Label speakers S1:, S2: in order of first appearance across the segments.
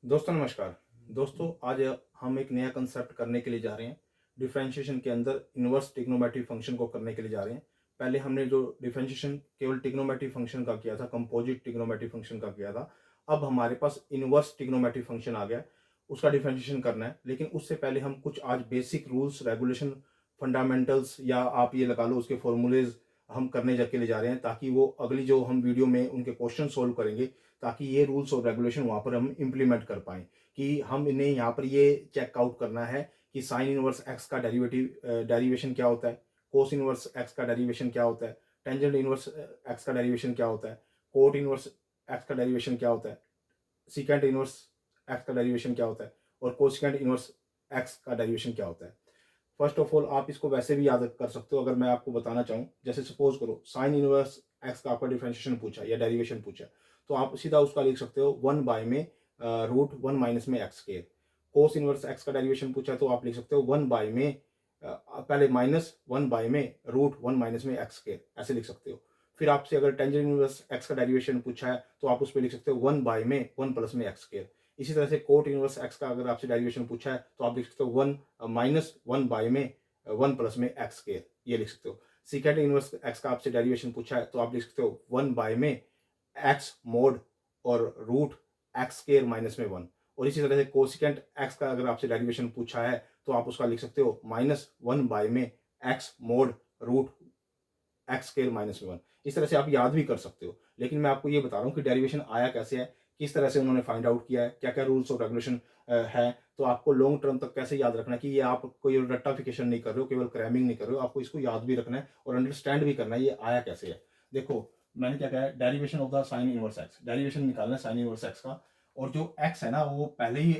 S1: दोस्तों नमस्कार। दोस्तों आज हम एक नया कंसेप्ट करने के लिए जा रहे हैं। डिफरेंशिएशन के अंदर इनवर्स ट्रिग्नोमेट्री फंक्शन को करने के लिए जा रहे हैं। पहले हमने जो डिफरेंशिएशन केवल ट्रिग्नोमेट्री फंक्शन का किया था, कंपोजिट ट्रिग्नोमेट्री फंक्शन का किया था। अब हमारे पास इनवर्स ट्रिग्नोमेट्री फंक्शन आ गया है, उसका डिफरेंशिएशन करना है। लेकिन उससे पहले हम कुछ आज बेसिक रूल्स, रेगुलेशन, फंडामेंटल्स या आप ये लगा लो उसके फॉर्मूलेज हम करने के लिए जा रहे हैं, ताकि वो अगली जो हम वीडियो में उनके क्वेश्चन सोल्व करेंगे, ताकि ये रूल्स और रेगुलेशन वहाँ पर हम इम्प्लीमेंट कर पाएँ कि हम इन्हें यहाँ पर ये चेकआउट करना है कि साइन इनवर्स एक्स का डेरिवेशन क्या होता है, कोस इनवर्स एक्स का डेरिवेशन क्या होता है, टेंजेंट इनवर्स एक्स का डेरिवेशन क्या होता है, कोट इनवर्स एक्स का डेरिवेशन क्या होता है, सिकेंट इनवर्स एक्स का डेरिवेशन क्या होता है और कोसिकेंट इनवर्स एक्स का डेरिवेशन क्या होता है। फर्स्ट ऑफ ऑल आप इसको वैसे भी याद कर सकते हो, अगर मैं आपको बताना चाहूँ। जैसे सपोज करो साइन इनवर्स एक्स का आपका डिफरेंशिएशन पूछा या डेरिवेशन पूछा, तो आप सीधा उसका लिख सकते हो वन बाय में रूट वन माइनस में x square. Cos inverse x का डेरिवेशन पूछा तो आप लिख सकते हो वन बाय में पहले माइनस वन बाय में रूट वन माइनस में एक्स स्केयर, ऐसे लिख सकते हो। फिर आपसे अगर टेंजेंट इनवर्स एक्स का डेरिवेशन पूछा है तो आप उस पर लिख सकते हो वन बाय में वन प्लस में एक्स स्केयर। इसी तरह से कोट इनवर्स एक्स का अगर आपसे डेरिवेशन पूछा है तो आप लिख सकते हो वन माइनस वन बाय में वन प्लस में एक्स स्केयर, ये लिख सकते हो। सिकेंड इनवर्स एक्स का आपसे डेरिवेशन पूछा है तो आप लिख सकते हो वन बाय में एक्स मोड और रूट एक्स स्केयर माइनस में वन। और इसी तरह से कोसिकेंट एक्स का अगर आपसे डेरिवेशन पूछा है तो आप उसका लिख सकते हो माइनस वन बाय में x mod root x square minus में वन। इस तरह से आप याद भी कर सकते हो, लेकिन मैं आपको ये बता रहा हूँ कि डेरिवेशन आया कैसे है, किस तरह से उन्होंने फाइंड आउट किया है, क्या क्या रूल्स और रेगुलेशन है। तो आपको लॉन्ग टर्म तक कैसे याद रखना है कि ये आप कोई रट्टाफिकेशन नहीं कर रहे हो, केवल क्रैमिंग नहीं कर रहे हो, आपको इसको याद भी रखना है और अंडरस्टैंड भी करना है ये आया कैसे है। देखो मैंने क्या कहा है, derivation of the sign inverse x, derivation निकालना है साइन इनवर्स एक्स का। और जो एक्स है ना वो पहले ही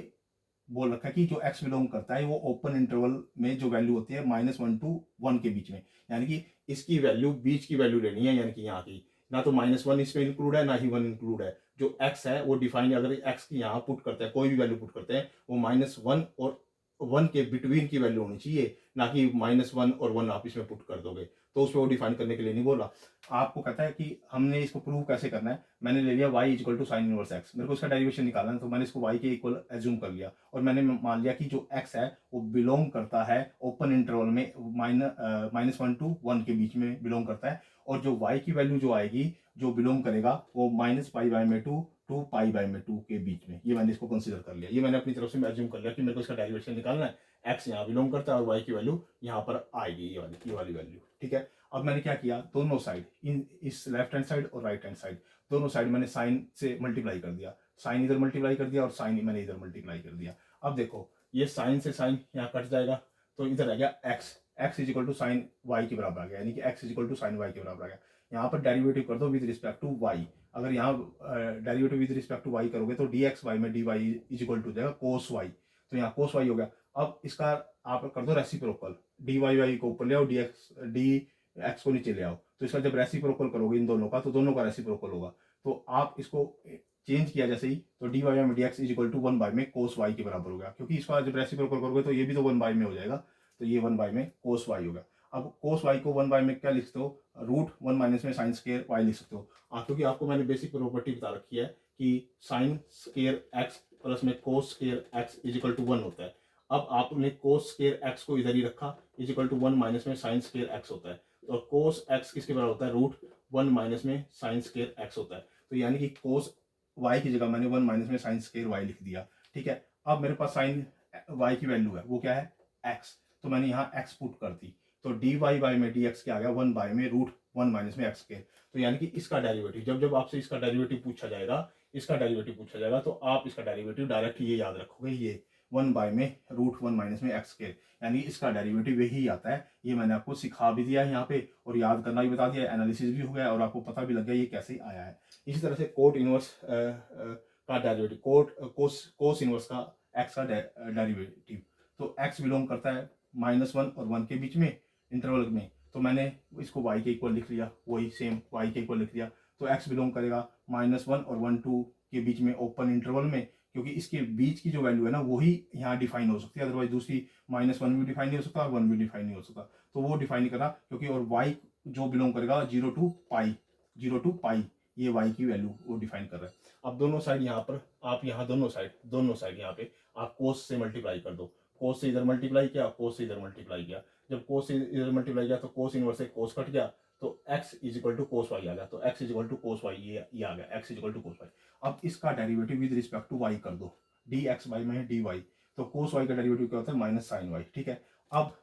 S1: बोल रखा है कि जो एक्स बिलोंग करता है वो ओपन इंटरवल में जो वैल्यू होती है माइनस वन टू वन के बीच में, यानी कि इसकी वैल्यू बीच की वैल्यू लेनी है, यानी कि यहाँ की ना तो माइनस वन इसमें इंक्लूड है ना ही वन इंक्लूड है। जो एक्स है वो डिफाइन, अगर एक्स की यहाँ पुट करते हैं कोई भी वैल्यू पुट करते हैं, वो माइनस वन और वन के बिटवीन की वैल्यू होनी चाहिए, ना कि माइनस वन और वन आप इसमें पुट कर दोगे। तो उसमें वो डिफाइन करने के लिए नहीं बोला। आपको कहता है कि हमने इसको प्रूव कैसे करना है। मैंने ले लिया y equal to sine inverse x, मेरे को इसका डेरिवेशन निकालना है, तो मैंने इसको y के इक्वल एज्यूम कर लिया और मैंने मान लिया कि जो x है वो बिलोंग करता है ओपन इंटरवल में माइनस वन टू वन के बीच में बिलोंग करता है। और जो y की वैल्यू जो आएगी, जो बिलोंग करेगा, वो माइनस पाई बाय में टू पाई बाय में टू के बीच में, ये मैंने इसको कंसिडर कर लिया। ये मैंने अपनी तरफ से एज्यूम कर लिया कि मेरे को इसका डेरिवेशन निकालना है, x यहाँ बिलोंग करता है और y की वैल्यू यहाँ पर आएगी, ये वाली वैल्यू। ठीक है। अब मैंने क्या किया, दोनों साइड, इन इस लेफ्ट हैंड साइड और राइट हैंड साइड, दोनों साइड मैंने साइन से मल्टीप्लाई कर दिया। साइन इधर मल्टीप्लाई कर दिया और साइन मैंने इधर मल्टीप्लाई कर दिया। अब देखो ये साइन से साइन यहाँ कट जाएगा, तो इधर आ गया x, x is equal to sine y के बराबर आ गया, यानी कि x is equal to sine y के बराबर आ गया। यहाँ पर डेरिवेटिव कर दो विद रिस्पेक्ट टू वाई। अगर यहाँ derivative with respect to y करोगे तो डी एक्स वाई में d y is equal to जाएगा कोस वाई, तो यहाँ कोस वाई हो गया। अब इसका आप कर दो रेसिप्रोकल, डी वाई वाई को ऊपर ले आओ, डी एक्स डी एक्स को नीचे ले आओ, तो इसका जब रेसिप्रोकल करोगे इन दोनों का तो दोनों का रेसिप्रोकल होगा। तो आप इसको चेंज किया जैसे ही, तो डी वाई में d x is equal to one by में कोस वाई के बराबर हो गया, क्योंकि इसका जब रेसिप्रोकल करोगे तो ये भी तो वन बाय में हो जाएगा, तो ये वन बाय में कोस वाई होगा। अब कोस वाई को वन बाय में क्या लिख सकते हो, रूट वन माइनस में साइन स्केयर वाई लिख सकते हो। क्योंकि आपको मैंने बेसिक प्रॉपर्टी बता रखी है कि साइन स्केयर एक्स प्लस में cos square x is equal to one होता है। अब आपने कोस स्केयर एक्स को इधर ही रखा, is equal to one minus में साइन स्केयर एक्स होता है, और कोस एक्स किसके बराबर होता है, रूट वन माइनस में साइन स्केयर एक्स होता है। तो यानी कि कोस वाई की जगह मैंने वन माइनस में साइन स्केयर वाई लिख दिया। ठीक है। अब मेरे पास साइन वाई की वैल्यू है, वो क्या है, एक्स, तो मैंने यहाँ एक्स पुट कर दी, तो डी वाई बाई में डी एक्स क्या आ गया, वन बाय में रूट वन माइनस में एक्स स्केयर। तो यानी कि इसका डेरिवेटिव, जब जब आपसे इसका डेरिवेटिव पूछा जाएगा, इसका डेरिवेटिव पूछा जाएगा, तो आप इसका डेरिवेटिव डायरेक्ट ये याद रखोगे, ये वन बाय में रूट वन माइनस में एक्स स्केयर, यानी इसका डेरिवेटिव यही आता है। ये मैंने आपको सिखा भी दिया है यहाँ पे, और याद करना भी बता दिया, एनालिसिस भी हो गया और आपको पता भी लग गया ये कैसे आया है। इसी तरह से कोट इनवर्स का डेरिवेटिव, कोट कोस कोस इनवर्स का एक्स का डेरिवेटिव, तो एक्स बिलोंग करता है माइनस वन और वन के बीच में इंटरवल में, तो मैंने इसको y के इक्वल लिख लिया, वही सेम y के इक्वल लिख लिया। तो x बिलोंग करेगा माइनस वन और वन टू के बीच में ओपन इंटरवल में, क्योंकि इसके बीच की जो वैल्यू है ना वही यहाँ डिफाइन हो सकती है, अदरवाइज दूसरी माइनस वन भी डिफाइन नहीं हो सकता और वन भी डिफाइन नहीं हो सकता, तो वो डिफाइन नहीं करा, क्योंकि और y जो बिलोंग करेगा zero to pi, zero to pi, ये y की वैल्यू वो डिफाइन कर रहा है। अब दोनों साइड यहाँ पर आप यहाँ दोनों साइड यहाँ पे आप कोस से मल्टीप्लाई कर दो। कोस से इधर मल्टीप्लाई किया, कोस से इधर मल्टीप्लाई किया। जब कोस से इधर मल्टीप्लाई किया तो कोस इनवर्स से कोस कट गया, तो x is equal to cos y आ गया। तो x is equal to cos y ये आ गया, x is equal to cos y. अब इसका derivative with respect to y कर दो, डी एक्स बाई में डी वाई, तो कोस वाई का डेरिवेटिव क्या होता है माइनस साइन वाई। ठीक है, अब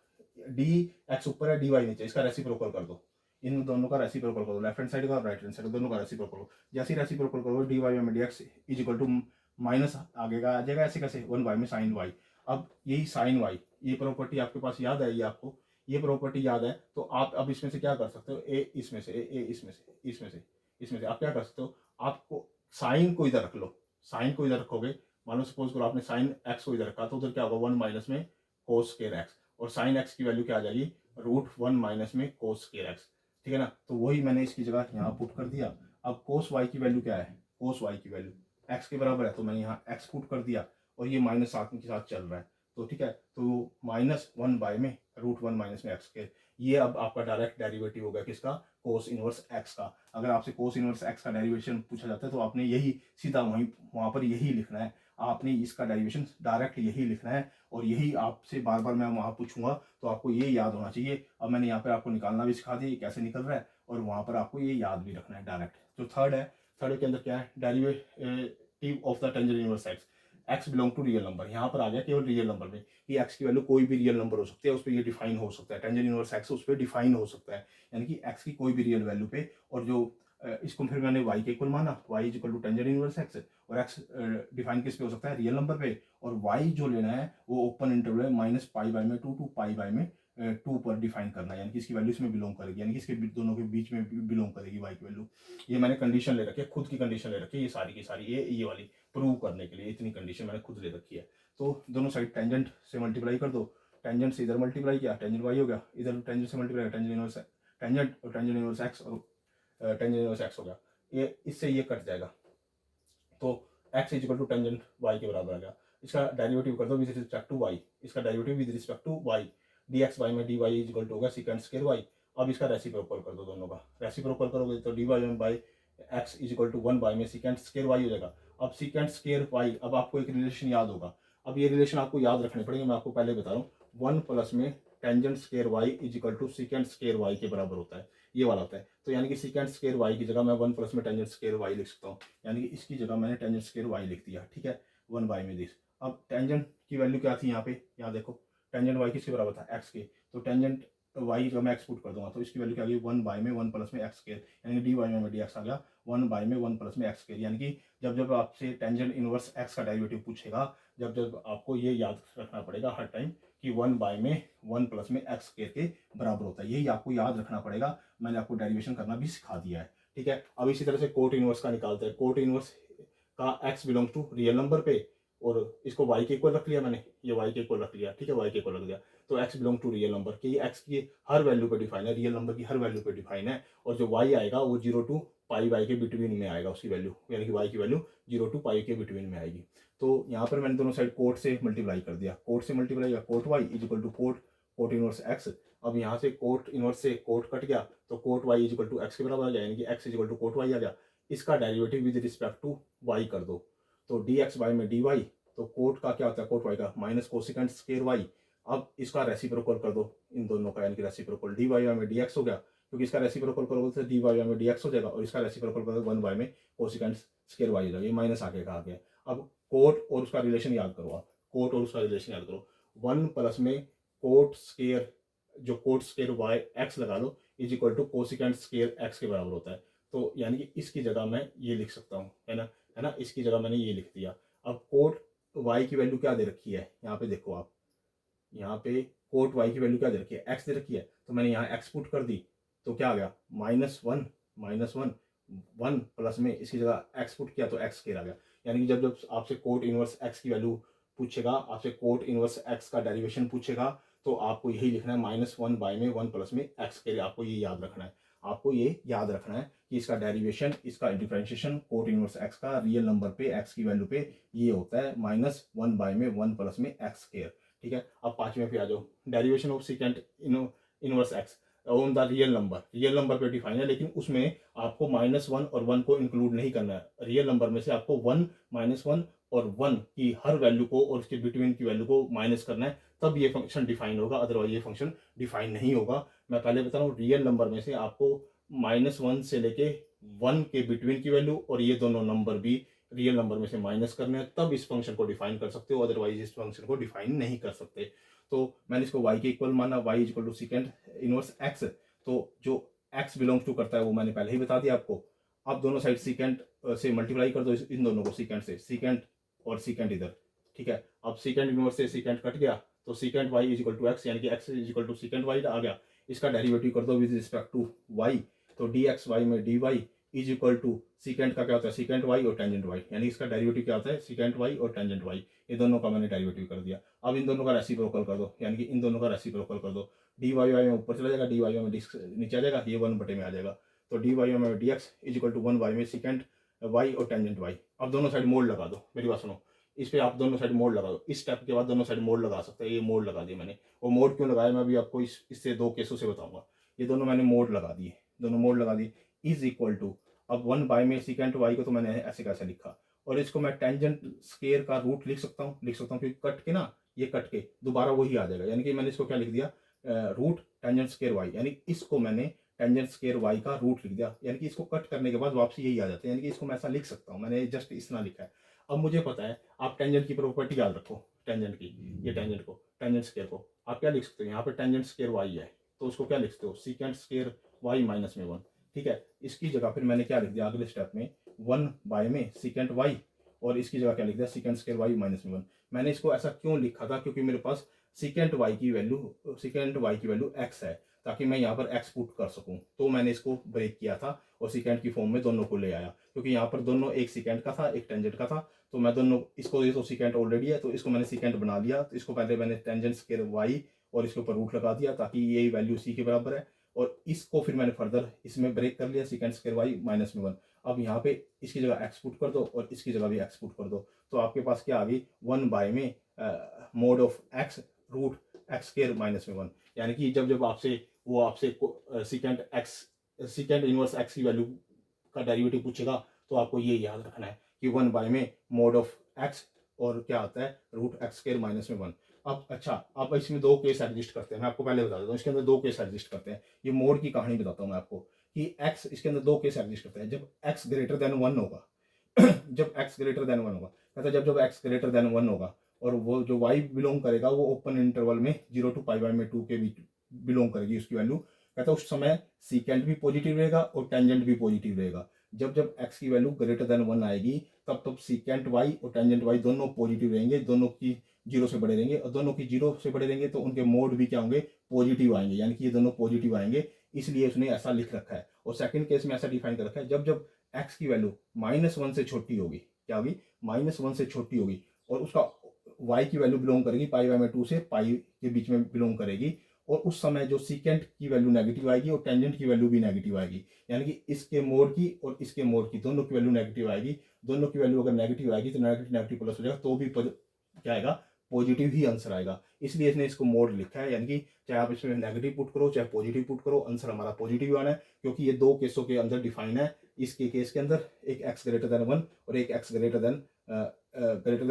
S1: डी एक्स ऊपर है डी वाई नीचे, इसका रेसिप्रोकल कर दो, इन दोनों का रेसिप्रोकल करो, लेफ्ट हैंड साइड का राइट हैंड साइड दोनों का रेसिप्रोकल करो। जैसे ही रेसिप्रोकल करो डी वाई में d x is equal to minus आगे का आ जाएगा, ऐसे कैसे 1 बाई में साइन वाई। अब यही साइन वाई ये प्रॉपर्टी आपके पास याद है, ये आपको ये प्रॉपर्टी याद है, तो आप अब इसमें से क्या कर सकते हो, ए इसमें से ए इसमें से आप क्या कर सकते हो, आपको साइन को इधर रख लो, साइन को इधर रखोगे, मान लो सपोज करो आपने साइन एक्स को इधर रखा, तो उधर क्या होगा 1 माइनस में कोस स्क्वायर एक्स, और साइन एक्स की वैल्यू क्या आ जाएगी √1 माइनस में कोस स्क्वायर एक्स। ठीक है ना, तो वही मैंने इसकी जगह यहाँ पुट कर दिया। अब कोस वाई की वैल्यू क्या है, कोस वाई की वैल्यू एक्स के बराबर है, तो मैंने यहाँ एक्स पुट कर दिया, और ये माइनस साथ के साथ चल रहा है, तो ठीक है, तो -1 बाई में √1 माइनस में एक्स के, ये अब आपका डायरेक्ट डेरिवेटिव होगा किसका, कोस इनवर्स एक्स का। अगर आपसे कोस इनवर्स एक्स का डेरिवेशन पूछा जाता है तो आपने यही सीधा वहाँ पर यही लिखना है, आपने इसका डेरिवेशन डायरेक्ट यही लिखना है, और यही आपसे बार बार मैं वहाँ पूछूंगा, तो आपको ये याद होना चाहिए। अब मैंने यहाँ पर आपको निकालना भी सिखा दिया कैसे निकल रहा है, और वहाँ पर आपको ये याद भी रखना है डायरेक्ट। जो थर्ड है, थर्ड के अंदर क्या है, derivative of the tangent inverse x, x belong to real number, यहाँ पर आ गया केवल रियल नंबर में, कि एक्स की वैल्यू कोई भी रियल नंबर हो सकती है, उस पर ये डिफाइन हो सकता है, टेंजेंट इनवर्स एक्स उस पर डिफाइन हो सकता है, यानी कि एक्स की कोई भी रियल वैल्यू पे। और जो इसको फिर मैंने y के इक्वल माना, y is equal to tangent inverse x, और x डिफाइन किस पे हो सकता है, रियल नंबर पे, और y जो लेना है वो ओपन इंटरवल है -π/2 टू π/2 पर डिफाइन करना है, यानी कि इसकी वैल्यू इसमें बिलोंग करेगी, यानी कि इसके दोनों के बीच में बिलोंग करेगी y की वैल्यू। ये मैंने कंडीशन ले रखी है, खुद की कंडीशन ले रखी है, ये सारी की सारी ये वाली प्रूव करने के लिए इतनी कंडीशन मैंने खुद ले रखी है। तो दोनों साइड टेंजेंट से मल्टीप्लाई कर दो, टेंजेंट से इधर मल्टीप्लाई किया, टेंजेंट y हो गया, इधर टेंजेंट से मल्टीप्लाई टेंजेंट इनवर्स टेंजेंट और टेंजेंट इनवर्स x, और टेंजेंट इनवर्स x हो गया, ये इससे ये कट जाएगा, तो x is equal to tangent y के बराबर आ गया। इसका डेरिवेटिव कर दो विद रिस्पेक्ट टू y, इसका derivative with respect to y, dx y में dy इज इक्वल टू होगा सेकंड स्क्वायर y। अब इसका रेसिप्रोकल कर दो, दोनों का रेसिप्रोकल करोगे तो dy by x is equal to 1 by में सेकंड स्क्वायर y हो जाएगा। अब सेकंड स्क्वायर y, अब आपको एक रिलेशन याद होगा, अब ये रिलेशन आपको याद रखने पड़ेंगे, मैं आपको पहले बता रहा हूँ, 1 प्लस में tangent square y is equal to second square y के बराबर होता है, ये वाला होता है। तो यानी कि सेकंड स्क्वायर y की जगह मैं 1 प्लस में टेंजेंट स्क्वायर y लिख सकता हूँ, यानी कि इसकी जगह मैंने टेंजेंट स्क्वायर y लिख दिया। ठीक है, 1 बाई में दिस। अब टेंजेंट की वैल्यू क्या थी यहाँ पे, यहाँ देखो टेंजेंट y किसके बराबर था, x के, तो टेंजेंट y का मैं एक्स पुट कर दूंगा, तो इसकी वैल्यू क्या आ गई 1 बाई में 1 प्लस में एक्स स्क्वायर, यानी कि डी वाई में डी एक्स आ गया 1 बाई में 1 प्लस में एक्स स्क्वायर। यानी कि जब जब आपसे टेंजेंट इनवर्स एक्स का डेरिवेटिव पूछेगा, जब जब आपको ये याद रखना पड़ेगा हर टाइम कि 1 बाई में 1 प्लस में एक्स स्क्वायर के बराबर होता है, यही आपको याद रखना पड़ेगा। मैंने आपको डेरिवेशन करना भी सिखा दिया है। ठीक है, अब इसी तरह से कोट इनवर्स का निकालते हैं। कोट इनवर्स का x belongs to real number पे, और इसको y के इक्वल रख लिया मैंने, ये y के इक्वल रख लिया। ठीक है, y के इक्वल रख दिया, तो x belong to real number की x की हर वैल्यू पे डिफाइन है, रियल नंबर की हर वैल्यू पे डिफाइन है, और जो y आएगा वो 0 टू π/y के बिटवीन में आएगा उसकी वैल्यू, यानी कि y की वैल्यू 0 टू π के बिटवीन में आएगी। तो यहाँ पर मैंने दोनों साइड कोट से मल्टीप्लाई कर दिया, कोट से मल्टीप्लाई किया, cot y is equal to cot inverse x। अब यहाँ से कोट इनवर्स से कोट कट गया, तो cot y is equal to x के बराबर आ गया, यानी कि x is equal to cot y आ गया। इसका derivative with respect to y कर दो, तो dx y में dy, तो कोट का क्या होता है, कोट y का माइनस कोसेकेंट स्क्वायर y। अब इसका रेसिप्रोकल कर दो इन दोनों का, यानी कि रेसिप्रोकल dy y में dx हो गया, क्योंकि इसका रेसिप्रोकल करोगे तो dy y में dx हो जाएगा, और इसका रेसिप्रोकल करोगे 1 y में कोसेकेंट स्क्वायर y हो जाएगा, ये माइनस आगे का आ गया। अब कोट और उसका रिलेशन याद करो, आप कोट और उसका रिलेशन याद करो, 1 प्लस में कोट स्क्वायर, जो कोट स्क्वायर वाई एक्स लगा लो, is equal to cosecant square x के बराबर होता है। तो यानी कि इसकी जगह मैं ये लिख सकता हूँ, है ना, इसकी जगह मैंने ये लिख दिया। अब कोट y की वैल्यू क्या दे रखी है, यहाँ पे देखो आप, यहाँ पे कोट y की वैल्यू क्या दे रखी है, x दे रखी है, तो मैंने यहाँ x पुट कर दी, तो क्या आ गया -1 1 प्लस में इसकी जगह x पुट किया तो x स्क्वायर आ गया। यानी कि जब जब आपसे कोट इनवर्स x की वैल्यू पूछेगा, आपसे कोट इनवर्स x का डेरिवेशन पूछेगा, तो आपको यही लिखना है -1 बाई में 1 प्लस में x स्क्वायर। आपको ये याद रखना है, आपको ये याद रखना है कि इसका डेरिवेशन, इसका डिफरेंशिएशन कोट इनवर्स x का रियल नंबर पे x की वैल्यू पे ये होता है -1 बाई में 1 प्लस में x स्क्वायर। ठीक है, अब पांचवें पे आ जाओ, derivation of second inverse x। On the real number पे डिफाइन है, लेकिन उसमें आपको -1 और 1 को इंक्लूड नहीं करना है। रियल नंबर में से आपको 1, -1 और 1 की हर वैल्यू को और उसके बिटवीन की वैल्यू को माइनस करना है, तब ये फंक्शन डिफाइन होगा, अदरवाइज ये फंक्शन डिफाइन नहीं होगा। मैं पहले बता रहा हूँ, रियल नंबर में से आपको -1 से लेके 1 के बिटवीन की वैल्यू और ये दोनों नंबर भी रियल नंबर में से माइनस करने हैं, तब इस फंक्शन को डिफाइन कर सकते हो, अदरवाइज इस फंक्शन को डिफाइन नहीं कर सकते। तो मैंने इसको y के इक्वल माना, y is equal to second inverse x। तो जो x बिलोंग्स टू करता है वो मैंने पहले ही बता दिया आपको। आप दोनों साइड सीकेंट से मल्टीप्लाई कर दो, इन दोनों को सीकेंट से, सीकेंट और सीकेंट इधर, ठीक है। अब सीकेंट इनवर्स से सीकेंट कट गया, तो secant y is equal to x, यानी कि x is equal to secant y आ गया। इसका डेरिवेटिव कर दो विद रिस्पेक्ट टू y, तो dx y में dy is equal to secant का क्या होता है, सीकेंट y और टेंजेंट y, यानी इसका डेरिवेटिव क्या होता है, सीकेंट y और टेंजेंट y। ये दोनों का मैंने डेरिवेटिव कर दिया। अब इन दोनों का रेसिप्रोकल कर दो, यानी कि इन दोनों का रेसिप्रोकल कर दो। डी वाई वाई में ऊपर चला जाएगा, डी वाई में नीचे आ जाएगा, ये 1 बटे में आ जाएगा। तो डी वाई में d x is equal to 1 y में सीकेंट वाई और टेंजेंट वाई। अब दोनों साइड मोड लगा दो, मेरी बात सुनो, इस पे आप दोनों साइड मोड लगा दो। इस स्टेप के बाद दोनों साइड मोड लगा सकते हैं, ये मोड लगा दिया मैंने। वो मोड क्यों लगाया मैं अभी आपको इससे दो केसों से बताऊंगा। ये दोनों मैंने मोड लगा दिए, दोनों मोड लगा दिए। इज इक्वल टू, अब 1 बाई में सीकेंट वाई को तो मैंने ऐसे कैसे लिखा, और इसको मैं टेंजेंट स्केयर का रूट लिख सकता हूँ, क्योंकि कट के ना, ये कट के दोबारा वही आ जाएगा, यानी कि मैंने इसको क्या लिख दिया, रूट टेंजेंट स्केयर वाई, यानी इसको मैंने टेंजेंट स्केयर वाई का रूट लिख दिया, यानी कि इसको कट करने के बाद वापसी यही आ जाता है, यानी कि इसको मैं ऐसा लिख सकता हूँ, मैंने जस्ट इतना लिखा है। अब मुझे पता है, आप टेंजेंट की प्रॉपर्टी याद रखो, टेंजेंट की, ये टेंजेंट को, टेंजेंट स्केयर को आप क्या लिख सकते हो, यहाँ पे टेंजेंट स्केयर वाई है, तो उसको क्या लिखते हो, सीकेंट स्केयर वाई माइनस में 1, ठीक है। इसकी जगह फिर मैंने क्या लिख दिया अगले स्टेप में, 1 बाय में सीकेंट वाई, और इसकी जगह क्या लिख दिया, सीकेंट स्केयर वाई माइनस में 1। मैंने इसको ऐसा क्यों लिखा था, क्योंकि मेरे पास सीकेंट वाई की वैल्यू x है, ताकि मैं यहाँ पर x पुट कर सकूं, तो मैंने इसको ब्रेक किया था और सीकेंट की फॉर्म में दोनों को ले आया, क्योंकि यहाँ पर दोनों, एक सीकेंट का था एक टेंजेंट का था, तो मैं दोनों इसको, ये तो सीकेंट ऑलरेडी है तो इसको मैंने सीकेंट बना लिया, तो इसको पहले मैंने टेंजेंट स्केयर वाई और इसके ऊपर रूट लगा दिया, ताकि ये वैल्यू सी के बराबर है, और इसको फिर मैंने फर्दर इसमें ब्रेक कर लिया, सीकेंट स्केयर वाई माइनस में 1। अब यहाँ पे इसकी जगह एक्स पुट कर दो और इसकी जगह भी एक्स पुट कर दो, तो आपके पास क्या आ गई, 1 बाय में mod of x root x square minus में 1, यानी कि जब जब आपसे secant x, secant inverse x की वैल्यू का डेरिवेटिव पूछेगा, तो आपको ये याद रखना है कि 1 बाय में मोड ऑफ एक्स और क्या आता है, रूट एक्स स्केयर माइनस में 1। अब अच्छा, अब इसमें दो केस एग्जिस्ट करते हैं, मैं आपको पहले बता देता हूँ, इसके अंदर दो केस एग्जिस्ट करते हैं। ये मोड की कहानी बताता हूँ मैं आपको, कि x, इसके अंदर दो केस एग्जिस्ट करते हैं, जब x ग्रेटर देन 1 होगा जब x ग्रेटर देन 1 होगा, कहता है जब x ग्रेटर देन 1 होगा, और वो जो y बिलोंग करेगा वो ओपन इंटरवल में 0 to पाई बाई में 2 के बीच बिलोंग करेगी उसकी वैल्यू, कहता है उस समय सीकेंट भी पॉजिटिव रहेगा और टेंजेंट भी पॉजिटिव रहेगा। जब जब x की वैल्यू ग्रेटर देन 1 आएगी, तब तब सीकेंट y और टेंजेंट y दोनों पॉजिटिव रहेंगे, दोनों की 0 से बड़े रहेंगे, और दोनों की 0 से बड़े रहेंगे तो उनके मोड भी क्या होंगे, पॉजिटिव आएंगे, यानी कि ये दोनों पॉजिटिव आएंगे, इसलिए उसने ऐसा लिख रखा है। और सेकंड केस में ऐसा डिफाइन कर रखा है, जब जब x की वैल्यू -1 से छोटी होगी, क्या होगी, -1 से छोटी होगी, और उसका y की वैल्यू बिलोंग करेगी पाई बाई में 2 से पाई के बीच में बिलोंग करेगी, और उस समय जो सीकेंट की वैल्यू नेगेटिव आएगी और टेंजेंट की वैल्यू भी नेगेटिव आएगी, यानी कि इसके मोड की और इसके मोड की दोनों की वैल्यू नेगेटिव आएगी। दोनों की वैल्यू अगर नेगेटिव आएगी तो नेगेटिव नेगेटिव प्लस हो जाएगा, तो भी क्या आएगा, पॉजिटिव ही आंसर आएगा, इसलिए इसने इसको मोड लिखा है, यानी कि चाहे आप इसमें नेगेटिव पुट करो चाहे पॉजिटिव पुट करो, आंसर हमारा पॉजिटिव आना है, क्योंकि ये दो केसों के अंदर डिफाइन है। इसके केस के अंदर एक x ग्रेटर देन 1 और एक x ग्रेटर देन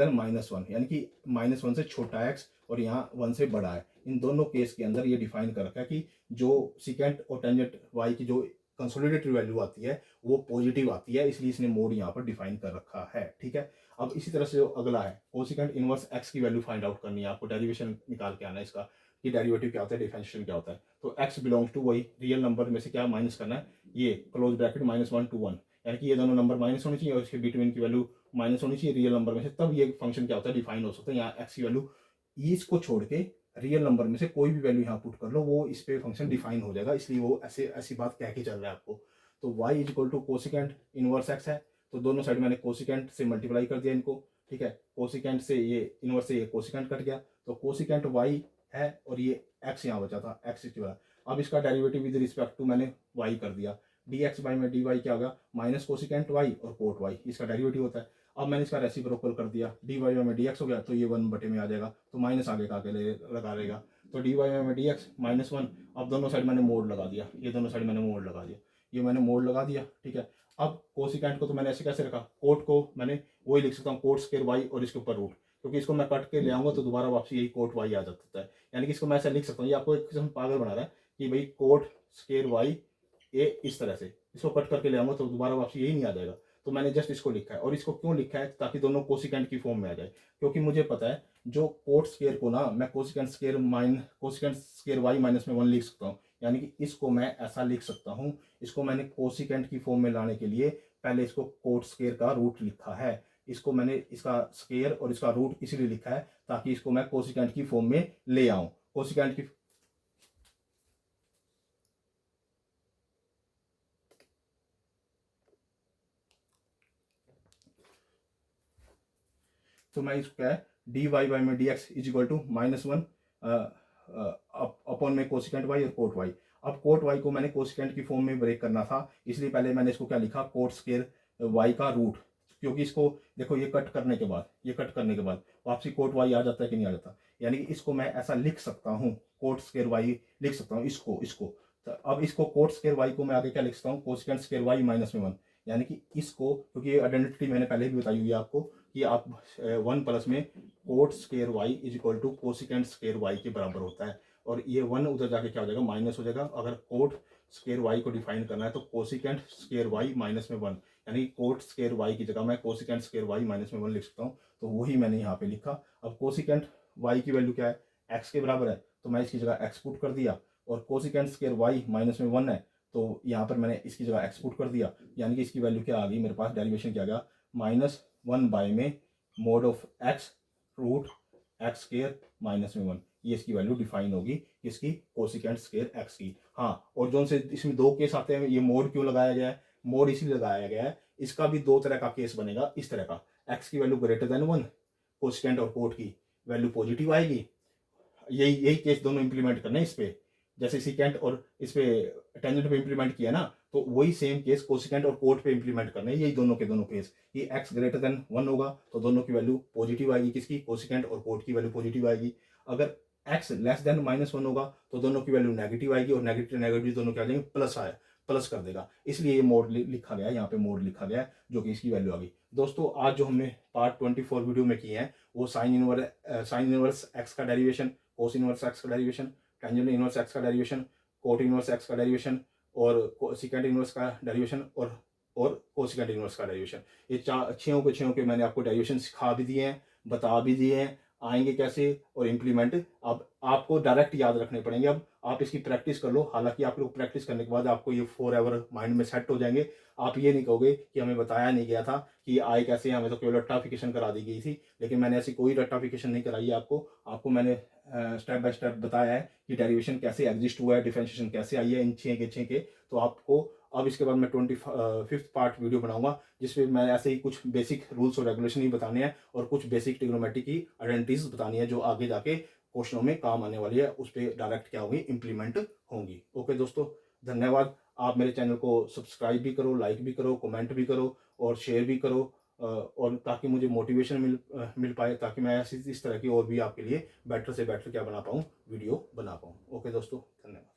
S1: -1, यानी कि -1 से छोटा x और यहाँ 1 से बड़ा है। इन दोनों केस के अंदर ये डिफाइन कर रखा है कि जो सीकेंट और टेंजेंट y की जो कंसोलिडेटेड वैल्यू आती है वो पॉजिटिव आती है, इसलिए इसने मोड यहाँ पर डिफाइन कर रखा है, ठीक है। अब इसी तरह से जो अगला है, कोसिकेंट इनवर्स x की वैल्यू फाइंड आउट करनी है, आपको डेरिवेशन निकाल के आना है इसका, कि डेरिवेटिव क्या होता है, डिफरेंशिएशन क्या होता है। तो x बिलोंग्स टू वही रियल नंबर में से क्या माइनस करना है, ये क्लोज ब्रैकेट -1 to 1, यानी कि ये दोनों नंबर माइनस होनी चाहिए और इसके बिटवीन की वैल्यू माइनस होनी चाहिए रियल नंबर में से, तब ये फंक्शन क्या होता है, डिफाइन हो सकता है। यहाँ x की वैल्यू इसको छोड़ के रियल नंबर में से कोई भी वैल्यू यहाँ पुट कर लो, वो इस पे फंक्शन डिफाइन हो जाएगा, इसलिए वो ऐसी बात कह के चल रहा है आपको। तो y is equal to cosecant inverse x है, तो दोनों साइड मैंने कोसिकेंट से मल्टीप्लाई कर दिया इनको, ठीक है। कोसिकेंट से ये इनवर्स से ये कोसिकेंट कट गया, तो कोसिकेंट y है और ये x यहाँ बचा था, x की वजह। अब इसका डेरिवेटिव विद रिस्पेक्ट टू मैंने y कर दिया, dx बाई में dy क्या होगा, माइनस कोसिकेंट y और कोट y, इसका डेरिवेटिव होता है। अब मैंने इसका रेसिप्रोकल कर दिया, dy में dx हो गया, तो ये 1 बटे में आ जाएगा, तो माइनस आगे का आगे लगा रहेगा, तो dy में dx -1, अब दोनों साइड मैंने मोड लगा दिया, ये दोनों साइड मैंने मोड लगा दिया, ये मैंने मोड लगा दिया, ठीक है। अब कोसिकेंट को तो मैंने ऐसे कैसे रखा, कोट को मैंने वही लिख सकता हूँ कोट स्क्वायर वाई और इसके ऊपर रूट, क्योंकि इसको मैं कट के ले आऊंगा तो दोबारा वापसी यही कोट वाई आ जाता है। यानी कि इसको मैं ऐसा लिख सकता हूँ, ये आपको एक किस्म पागल बना रहा है कि भाई कोट स्क्वायर वाई ये इस तरह से, इसको कट करके ले आऊंगा तो दोबारा वापसी यही नहीं आ जाएगा। तो मैंने जस्ट इसको लिखा है, और इसको क्यों लिखा है, ताकि दोनों कोसिकेंट की फॉर्म में आ जाए, क्योंकि मुझे पता है जो कोट स्क्वायर को ना मैं कोसिकेंट स्क्वायर वाई -1 लिख सकता हूँ। यानी कि इसको मैं ऐसा लिख सकता हूँ, इसको मैंने कोसिकेंट की फॉर्म में लाने के लिए पहले इसको कोट स्क्वायर का रूट लिखा है, इसको मैंने इसका स्क्वायर और इसका रूट इसीलिए लिखा है ताकि इसको मैं कोसिकेंट की फॉर्म में ले आऊं। कोसिकेंट की तो मैं इसको क्या है डी वाई बाई में d x is equal to -1 upon में कोसिकेंट वाई और कोट वाई। अब कोट वाई को मैंने कोसिकेंट की फॉर्म में ब्रेक करना था, इसलिए पहले मैंने इसको क्या लिखा कोट स्क्वायर वाई का रूट, क्योंकि इसको देखो ये कट करने के बाद, ये कट करने के बाद वापसी कोट वाई आ जाता है कि नहीं आ जाता। यानी कि इसको मैं ऐसा लिख सकता हूँ कोट स्क्वायर वाई लिख सकता हूँ इसको इसको तो अब इसको कोट स्क्वायर वाई को मैं आगे क्या लिख सकता हूँ कोसिकेंट स्क्वायर वाई -1। यानी कि इसको, क्योंकि ये आइडेंटिटी मैंने पहले भी बताई हुई है आपको कि आप 1 प्लस में cot square y is equal to cosecant square y के बराबर होता है, और ये 1 उधर जाके क्या हो जाएगा माइनस हो जाएगा। अगर कोट स्क्वायर वाई को डिफाइन करना है तो कोसिकेंट स्क्वायर वाई -1, यानी कोट स्क्वायर वाई की जगह मैं कोसिकेंट स्क्वायर वाई -1 लिख सकता हूँ। तो वही मैंने यहाँ पे लिखा। अब कोसिकेंट वाई की वैल्यू क्या है, एक्स के बराबर है, तो मैं इसकी जगह एक्स पुट कर दिया, और कोसिकेंट स्क्वायर वाई -1 है तो यहाँ पर मैंने इसकी जगह एक्स पुट कर दिया। यानी कि इसकी वैल्यू क्या आ गई मेरे पास, डेरिवेशन क्या आ गया -1 बाय में mod of x root x square -1। ये इसकी वैल्यू डिफाइन होगी इसकी कोसिकेंट स्क्वायर एक्स की। हाँ, और जो से इसमें दो केस आते हैं, ये मोड क्यों लगाया गया है, मोड इसलिए लगाया गया है, इसका भी दो तरह का केस बनेगा। इस तरह का एक्स की वैल्यू ग्रेटर देन 1, कोसिकेंट और कोट की वैल्यू पॉजिटिव आएगी, यही यही केस दोनों इंप्लीमेंट करने इस पे, जैसे सिकेंट और इस पे टेंजेंट पे इंप्लीमेंट किया ना, तो वही सेम केस कोसिकेंट और कोट पे इंप्लीमेंट करने, यही दोनों के दोनों केस। ये x ग्रेटर देन 1 होगा तो दोनों की वैल्यू पॉजिटिव आएगी, किसकी, कोसिकेंट और कोट की वैल्यू पॉजिटिव आएगी। अगर x लेस देन -1 होगा तो दोनों की वैल्यू नेगेटिव आएगी, और नेगेटिव नेगेटिव दोनों क्या आ जाएंगे, प्लस आया, प्लस कर देगा। इसलिए ये मोड लिखा गया है, यहाँ पे मोड लिखा गया है, जो कि इसकी वैल्यू आ गई। दोस्तों आज जो हमने पार्ट 24 वीडियो में किए हैं वो साइन इनवर्स एक्स का डेरिवेशन, कोस इनवर्स एक्स का डेरिवेशन, टेंजेंट इनवर्स एक्स का डेरिवेशन, कोट इनवर्स एक्स का डेरिवेशन, और सिकेंट इनवर्स का डेरिवेशन, और कोसिकेंट इनवर्स का डेरिवेशन। ये छयों के मैंने आपको डेरिवेशन सिखा भी दिए हैं, बता भी दिए हैं, आएंगे कैसे और इम्प्लीमेंट अब आपको डायरेक्ट याद रखने पड़ेंगे। अब आप इसकी प्रैक्टिस कर लो, हालांकि आप लोग प्रैक्टिस करने के बाद आपको ये फॉरएवर माइंड में सेट हो जाएंगे। आप ये नहीं कहोगे कि हमें बताया नहीं गया था कि आए कैसे, हमें तो केवल रट्टाफिकेशन करा दी गई थी, लेकिन मैंने ऐसी कोई रट्टाफिकेशन नहीं कराई है आपको मैंने स्टेप बाय स्टेप बताया है कि डेरिवेशन कैसे एग्जिस्ट हुआ है, डिफरेंशिएशन कैसे आई है इन छः के। तो आपको अब इसके बाद मैं 25th पार्ट वीडियो बनाऊंगा जिसमें मैं ऐसे ही कुछ बेसिक रूल्स और रेगुलेशन ही बताने हैं, और कुछ बेसिक ट्रिग्नोमेट्री की आइडेंटिटीज बतानी है जो आगे जाके क्वेश्चनों में काम आने वाली है, उस पर डायरेक्ट क्या होगी, इंप्लीमेंट होंगी। ओके दोस्तों, धन्यवाद। आप मेरे चैनल को सब्सक्राइब भी करो, लाइक भी करो, कमेंट भी करो और शेयर भी करो, और ताकि मुझे मोटिवेशन मिल पाए, ताकि मैं ऐसी इस तरह की और भी आपके लिए बेटर से बेटर क्या बना पाऊँ, वीडियो बना पाऊँ। ओके दोस्तों, धन्यवाद।